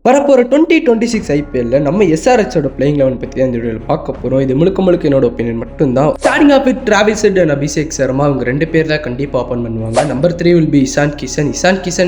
வரப்போகிற 2026 ஐபிஎல்ல நம்ம எஸ்ஆர்எச்சோட பிளேயிங் 11 பற்றி தான் இந்த வீடியோவில் பார்க்க போகிறோம். இது முழுக்க என்னோட ஒப்பீனியன் மட்டும்தான். Starting off with Travis Head and Abhishek Sharma, அவங்க ரெண்டு பேர் தான் கண்டிப்பாக ஓப்பன் பண்ணுவாங்க. Number 3 will be Ishan Kishan.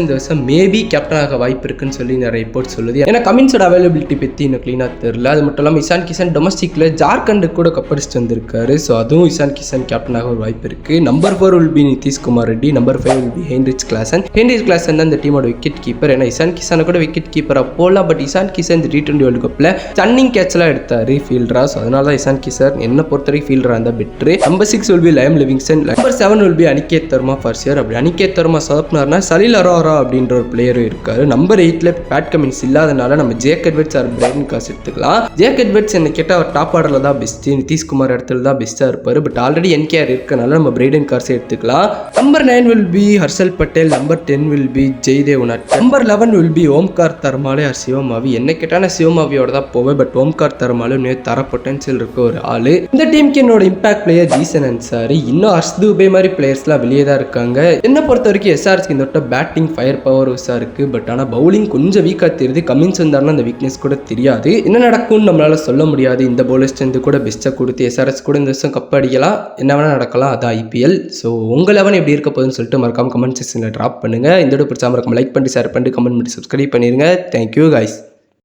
இந்த வருஷம் மேபி கேப்டனாக வாய்ப்பு இருக்குன்னு சொல்லி நிறைய ரிப்போர்ட் சொல்லுது. ஏன்னா கமின்ஸோட அவைலபிலிட்டி பற்றி இன்னும் க்ளீனாக தெரியல. அது மட்டும் இல்லாமல் இசான் கிஷன் டொமஸ்டிக்கில் ஜார்க்கண்டு கூட கப்படிச்சுட்டு வந்திருக்காரு. ஸோ அதுவும் இசான் கிஷன் கேப்டனாக ஒரு வாய்ப்பு இருக்குது. Number 4 will be Nitish Kumar Reddy. Number 5 will be Heinrich Klaasen தான் இந்த டீமோட விக்கெட் கீப்பர். ஏன்னா இசான் கிஷனை கூட விக்கெட் கீப்பராக போகலாம். பட் இசான் கிஷன் இந்த T20 வேர்ல்டு கப்பில் ஸ்டன்னிங் கேட்ச்லாம் எடுத்தார் ஃபீல்டரா. ஸோ அதனால தான் இசான் கிஷன் என்ன பொறுத்தவரைக்கும் ஃபீல்டராக இருந்தால் பெட்ரு. Number 6 will be Liam Livingstone. Number 7 will be Aniket Dharma first year. அப்படி அனிகேத் தர்மா சொதப்பினார்னா சலில் அரோரா அப்படின்ற ஒரு பிளேயரும் இருக்காரு. நம்பர் 8ல பேட் கமின்ஸ் இல்லாதனால நம்ம Jack Edwards or Brydon Carse எடுத்துக்கலாம். ஜேக் எட்வர்ட்ஸ் என்ன கேட்டால் அவர் டாப் ஆர்டரில் தான் பெஸ்ட்டு, நிதிஷ்குமார் இடத்துல தான் பெஸ்ட்டாக இருப்பார். பட் ஆல்ரெடி என்கேஆர் இருக்கனால நம்ம பிரைடன் கார்ஸை எடுத்துக்கலாம். Number 9 will be Harshal Patel. Number 10 will be Jaydev Unadkat. Number 11 will be Omkar Tarmale or Shivam Mavi. என்ன கேட்டால் சிவமாவியோட தான் போவேன். பட் ஓம்கார் தர்மாலே தர பொட்டன்ஷியல் இருக்க ஒரு ஆளு. இந்த டீமுக்கு என்னோட இம்பாக்ட் பிளேயர் ஜீசன் அன்சாரி. இன்னும் ஹர்ஷ் துபே மாதிரி பிளேயர்ஸ்லாம் வெளியே தான் இருக்காங்க. என்ன பொறுத்த வரைக்கும் எஸ்ஆர்எஸ்க்கு இந்த பேட்டிங் ஃபயர் பவர் இருக்கு. பட் ஆனால் பவுலிங் கொஞ்சம் வீக்காக தெரியுது. கமின்ஸ் வந்தாருன்னா அந்த வீக்னஸ் கூட தெரியாது. என்ன நடக்கும்னு நம்மளால சொல்ல முடியாது. இந்த பவுலர் ஸ்ட்ரென்த் கூட பெஸ்ட்டாக கொடுத்து எஸ்ஆர்எஸ் கூட இந்த வருஷம் கப் அடிக்கலாம். என்ன வேணா நடக்கலாம். அது ஐபிஎல். ஸோ உங்கள் 11 எப்படி இருக்க போகுதுன்னு சொல்லிட்டு மறக்காம கமெண்ட் செக்ஷனில் ட்ராப் பண்ணுங்க. இந்த வீடியோ பிடிச்சா மறக்காம லைக் பண்ணி ஷேர் பண்ணி கமெண்ட் பண்ணி சப்ஸ்கிரைப் பண்ணிருங்க. Thank you guys.